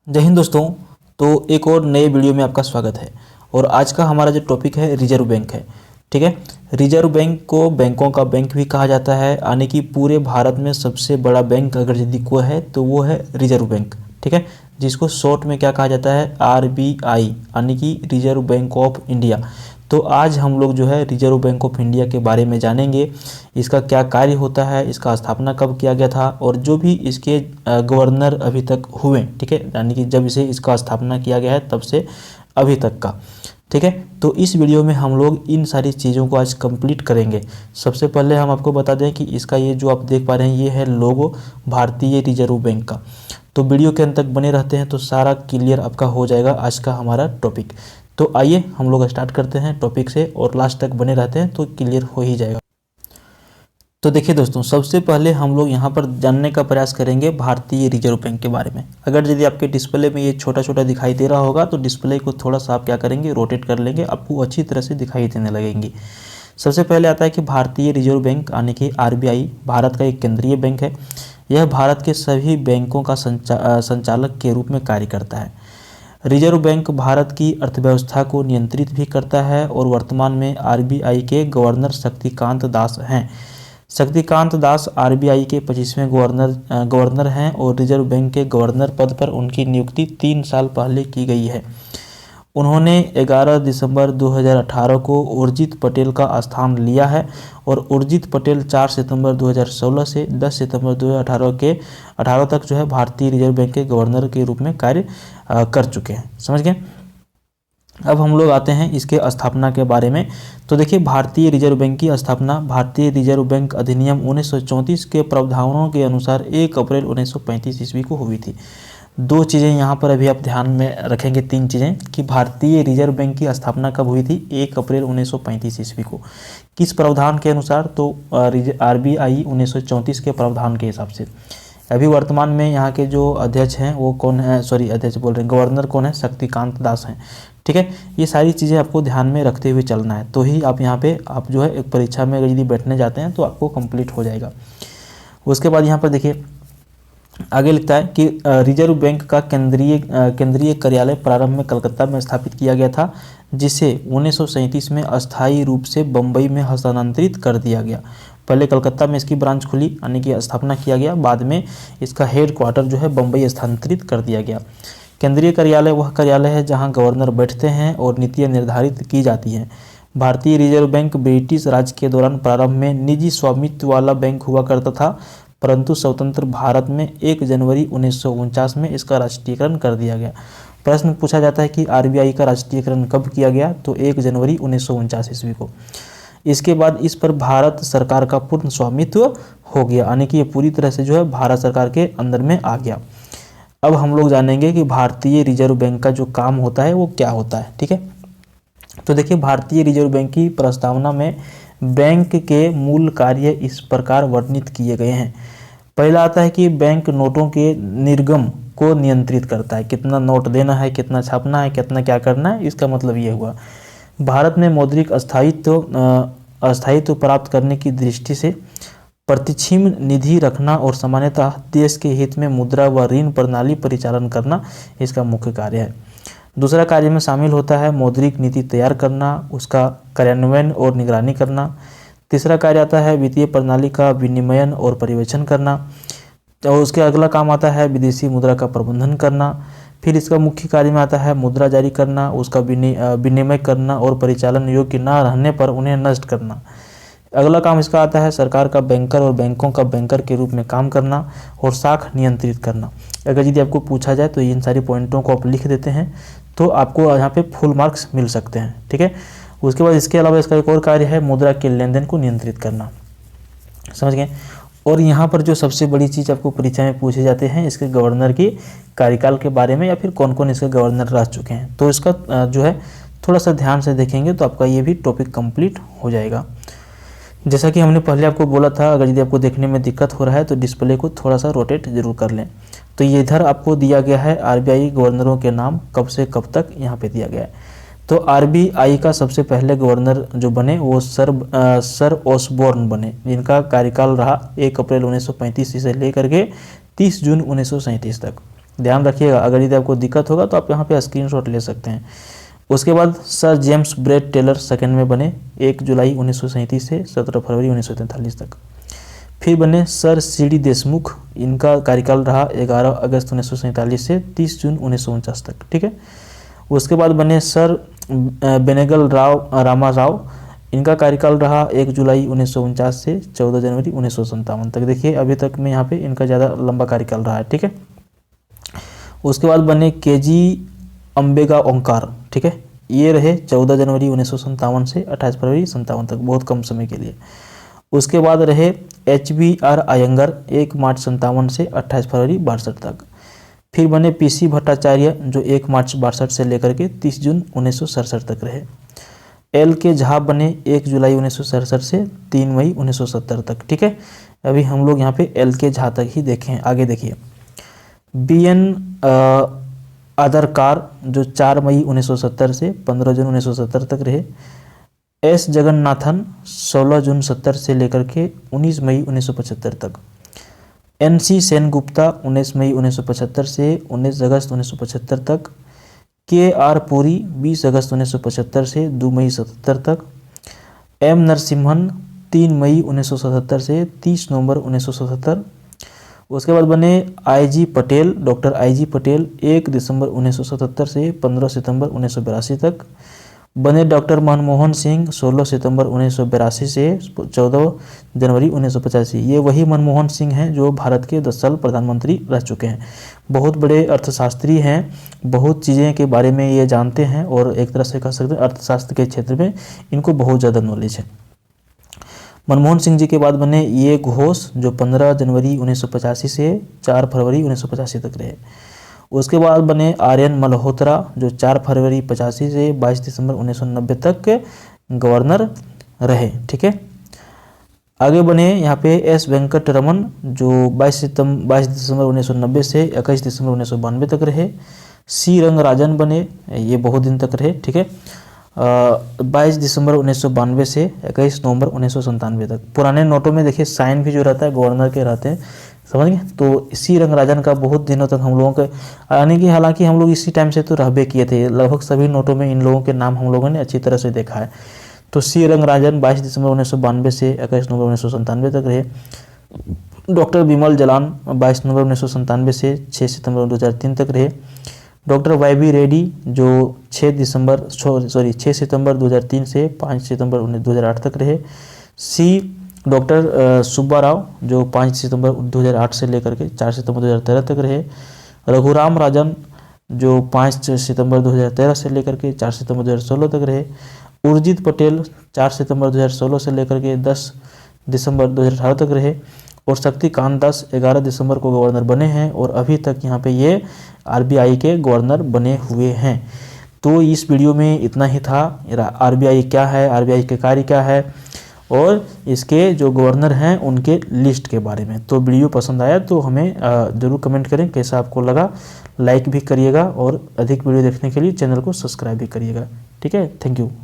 जय हिंद दोस्तों। तो एक और नए वीडियो में आपका स्वागत है। और आज का हमारा जो टॉपिक है रिजर्व बैंक है। ठीक है, रिजर्व बैंक को बैंकों का बैंक भी कहा जाता है, यानी कि पूरे भारत में सबसे बड़ा बैंक अगर यदि कोई है तो वो है रिजर्व बैंक। ठीक है, जिसको शॉर्ट में क्या कहा जाता है, RBI, यानी कि रिजर्व बैंक ऑफ इंडिया। तो आज हम लोग जो है रिजर्व बैंक ऑफ इंडिया के बारे में जानेंगे, इसका क्या कार्य होता है, इसका स्थापना कब किया गया था और जो भी इसके गवर्नर अभी तक हुए। ठीक है, यानी कि जब इसे इसका स्थापना किया गया है तब से अभी तक का। ठीक है, तो इस वीडियो में हम लोग इन सारी चीज़ों को आज कंप्लीट करेंगे। सबसे पहले हम आपको बता दें कि इसका ये जो आप देख पा रहे हैं ये है लोगो भारतीय रिजर्व बैंक का। तो वीडियो के अंत तक बने रहते हैं तो सारा क्लियर आपका हो जाएगा आज का हमारा टॉपिक। तो आइए हम लोग स्टार्ट करते हैं टॉपिक से और लास्ट तक बने रहते हैं तो क्लियर हो ही जाएगा। तो देखिए दोस्तों, सबसे पहले हम लोग यहाँ पर जानने का प्रयास करेंगे भारतीय रिजर्व बैंक के बारे में। अगर यदि आपके डिस्प्ले में ये छोटा छोटा दिखाई दे रहा होगा तो डिस्प्ले को थोड़ा सा आप क्या करेंगे, रोटेट कर लेंगे, आपको अच्छी तरह से दिखाई देने लगेंगी। सबसे पहले आता है कि भारतीय रिजर्व बैंक यानी कि RBI भारत का एक केंद्रीय बैंक है। यह भारत के सभी बैंकों का संचालक के रूप में कार्य करता है। रिजर्व बैंक भारत की अर्थव्यवस्था को नियंत्रित भी करता है और वर्तमान में RBI के गवर्नर शक्तिकांत दास हैं। शक्तिकांत दास RBI के 25वें गवर्नर हैं और रिजर्व बैंक के गवर्नर पद पर उनकी नियुक्ति 3 साल पहले की गई है। उन्होंने 11 दिसंबर 2018 को उर्जित पटेल का स्थान लिया है और उर्जित पटेल 4 सितंबर 2016 से 10 सितंबर 2018 तक जो है भारतीय रिजर्व बैंक के गवर्नर के रूप में कार्य कर चुके हैं। समझ गए। अब हम लोग आते हैं इसके स्थापना के बारे में। तो देखिए, भारतीय रिजर्व बैंक की स्थापना भारतीय रिजर्व बैंक अधिनियम 1934 के प्रावधानों के अनुसार 1 अप्रैल 1935 ईस्वी को हुई थी। दो चीज़ें यहाँ पर अभी आप ध्यान में रखेंगे, 3 चीज़ें कि भारतीय रिजर्व बैंक की स्थापना कब हुई थी, 1 अप्रैल 1935 ईस्वी को। किस प्रावधान के अनुसार, तो RBI 1934 के प्रावधान के हिसाब से। अभी वर्तमान में यहाँ के जो अध्यक्ष हैं वो कौन है, सॉरी अध्यक्ष बोल रहे हैं, गवर्नर कौन है, शक्तिकांत दास हैं। ठीक है, ये सारी चीज़ें आपको ध्यान में रखते हुए चलना है, तो ही आप यहाँ पे आप जो है एक परीक्षा में यदि बैठने जाते हैं तो आपको कंप्लीट हो जाएगा। उसके बाद यहाँ पर देखिए आगे लिखता है कि रिजर्व बैंक का केंद्रीय कार्यालय प्रारंभ में कलकत्ता में स्थापित किया गया था, जिसे 1937 में अस्थायी रूप से बम्बई में हस्तांतरित कर दिया गया। पहले कलकत्ता में इसकी ब्रांच खुली यानी कि स्थापना किया गया, बाद में इसका हेड क्वार्टर जो है बम्बई स्थानांतरित कर दिया गया। केंद्रीय कार्यालय वह कार्यालय है जहां गवर्नर बैठते हैं और नीतियां निर्धारित की जाती हैं। भारतीय रिजर्व बैंक ब्रिटिश राज के दौरान प्रारंभ में निजी स्वामित्व वाला बैंक हुआ करता था, परंतु स्वतंत्र भारत में 1 जनवरी 1949 में इसका राष्ट्रीयकरण कर दिया गया। प्रश्न पूछा जाता है कि RBI का राष्ट्रीयकरण कब किया गया, तो 1 जनवरी 1949 ईस्वी को। इसके बाद इस पर भारत सरकार का पूर्ण स्वामित्व हो गया, यानी कि ये पूरी तरह से जो है भारत सरकार के अंदर में आ गया। अब हम लोग जानेंगे कि भारतीय रिजर्व बैंक का जो काम होता है वो क्या होता है। ठीक है, तो देखिए भारतीय रिजर्व बैंक की प्रस्तावना में बैंक के मूल कार्य इस प्रकार वर्णित किए गए हैं। पहला आता है कि बैंक नोटों के निर्गम को नियंत्रित करता है, कितना नोट देना है, कितना छापना है, कितना क्या करना है, इसका मतलब ये हुआ। भारत में मौद्रिक स्थायित्व प्राप्त करने की दृष्टि से प्रतिछिम निधि रखना और सामान्यतः देश के हित में मुद्रा व ऋण प्रणाली परिचालन करना इसका मुख्य कार्य है। दूसरा कार्य में शामिल होता है मौद्रिक नीति तैयार करना, उसका कार्यान्वयन और निगरानी करना। तीसरा कार्य आता है वित्तीय प्रणाली का विनियमन और पर्यवेक्षण करना। और उसके अगला काम आता है विदेशी मुद्रा का प्रबंधन करना। फिर इसका मुख्य कार्य में आता है मुद्रा जारी करना, उसका विनिमय करना और परिचालन योग्य न रहने पर उन्हें नष्ट करना। अगला काम इसका आता है सरकार का बैंकर और बैंकों का बैंकर के रूप में काम करना और साख नियंत्रित करना। अगर यदि आपको पूछा जाए तो इन सारे पॉइंटों को आप लिख देते हैं तो आपको यहाँ पे फुल मार्क्स मिल सकते हैं। ठीक है, उसके बाद इसके अलावा इसका एक और कार्य है मुद्रा के लेन देन को नियंत्रित करना। समझ गए। और यहाँ पर जो सबसे बड़ी चीज़ आपको परीक्षा में पूछे जाते हैं इसके गवर्नर की कार्यकाल के बारे में, या फिर कौन कौन इसके गवर्नर रह चुके हैं, तो इसका जो है थोड़ा सा ध्यान से देखेंगे तो आपका ये भी टॉपिक कंप्लीट हो जाएगा। जैसा कि हमने पहले आपको बोला था, अगर यदि आपको देखने में दिक्कत हो रहा है तो डिस्प्ले को थोड़ा सा रोटेट जरूर कर लें। तो ये इधर आपको दिया गया है RBI गवर्नरों के नाम कब से कब तक यहाँ पे दिया गया है। तो RBI का सबसे पहले गवर्नर जो बने वो सर ऑसबोर्न बने, जिनका कार्यकाल रहा 1 अप्रैल 1935 से लेकर के 30 जून 1937 तक। ध्यान रखिएगा, अगर यदि आपको दिक्कत होगा तो आप यहाँ पे स्क्रीनशॉट ले सकते हैं। उसके बाद सर जेम्स ब्रेड टेलर सेकंड में बने 1 जुलाई 1937 से 17 फरवरी 1943 तक। फिर बने सर सी.डी. देशमुख, इनका कार्यकाल रहा 11 अगस्त 1947 से 30 जून 1949 तक, ठीक है। उसके बाद बने सर बेनेगल रामाराव, इनका कार्यकाल रहा 1 जुलाई 1949 से 14 जनवरी 1957 तक। देखिए अभी तक में यहाँ पे इनका ज़्यादा लंबा कार्यकाल रहा है, ठीक है। उसके बाद बने के.जी. अम्बेगा ओंकार, ठीक है, ये रहे 14 जनवरी 1957 से 28 फरवरी 57 तक, बहुत कम समय के लिए। उसके बाद रहे H.B.R. अयंगर 1 मार्च 57 से 28 फरवरी 62 तक। फिर बने P.C. भट्टाचार्य जो 1 मार्च 62 से लेकर के 30 जून 1967 तक रहे। L.K. झा बने 1 जुलाई 1967 से 3 मई 1970 तक, ठीक है। अभी हम लोग यहाँ पे L.K. झा तक ही देखें, आगे देखिए। B.N. आदरकार जो 4 मई 1970 से 15 जून 1970 तक रहे। S. जगन्नाथन 16 जून 70 से लेकर के 19 मई 1975 तक। N.C. सेनगुप्ता 19 मई 1975 से 19 अगस्त 1975 तक। K.R. पुरी 20 अगस्त 1975 से 2 मई 77 तक। M. नरसिम्हन 3 मई 1977 से 30 नवंबर 1977। उसके बाद बने I.G. Patel, doctor I.G. Patel 1 दिसंबर 1977 से 15 सितंबर 1982 तक। बने डॉक्टर मनमोहन सिंह 16 सितंबर 1982 से 14 जनवरी 1985। ये वही मनमोहन सिंह हैं जो भारत के 10 साल प्रधानमंत्री रह चुके हैं। बहुत बड़े अर्थशास्त्री हैं, बहुत चीज़ें के बारे में ये जानते हैं और एक तरह से कह सकते हैं अर्थशास्त्र के क्षेत्र में इनको बहुत ज़्यादा नॉलेज है। मनमोहन सिंह जी के बाद बने ये घोष जो 15 जनवरी 1985 से 4 फरवरी 1985 तक रहे। उसके बाद बने आर्यन मल्होत्रा जो 4 फरवरी 85 से 22 दिसंबर 1990 तक के गवर्नर रहे, ठीक है। आगे बने यहाँ पे एस वेंकटरमन जो 22 दिसंबर 1990 से 21 दिसंबर 1992 तक रहे। सी रंगराजन बने, ये बहुत दिन तक रहे, ठीक है, 22 दिसंबर 1992 से 21 नवंबर 1997 तक। पुराने नोटों में देखिए साइन भी जो रहता है गवर्नर के रहते हैं, समझ गए। तो इसी रंगराजन का बहुत दिनों तक हम लोगों के यानी कि हालांकि हम लोग इसी टाइम से तो रहबे किए थे, लगभग सभी नोटों में इन लोगों के नाम हम लोगों ने अच्छी तरह से देखा है। तो सी रंगराजन 22 दिसंबर 1992 से 21 नवंबर 1997 तक रहे। डॉक्टर बिमल जलान 22 नवंबर 1997 से 6 सितंबर 2003 तक रहे। डॉक्टर वाई.बी. रेड्डी जो 6 सितंबर 2003 से 5 सितंबर 2008 तक रहे। सी डॉक्टर सुब्बा राव जो 5 सितंबर 2008 से लेकर के 4 सितंबर 2013 तक रहे। रघुराम राजन जो 5 सितंबर 2013 से लेकर के 4 सितंबर 2016 तक रहे। उर्जित पटेल 4 सितंबर 2016 से लेकर के 10 दिसंबर 2018 तक रहे। और शक्तिकांत दास 11 दिसंबर को गवर्नर बने हैं और अभी तक यहाँ पे ये आरबीआई के गवर्नर बने हुए हैं। तो इस वीडियो में इतना ही था। आरबीआई क्या है, आरबीआई के कार्य क्या है और इसके जो गवर्नर हैं उनके लिस्ट के बारे में। तो वीडियो पसंद आया तो हमें ज़रूर कमेंट करें कैसा आपको लगा, लाइक भी करिएगा और अधिक वीडियो देखने के लिए चैनल को सब्सक्राइब भी करिएगा, ठीक है। Thank you.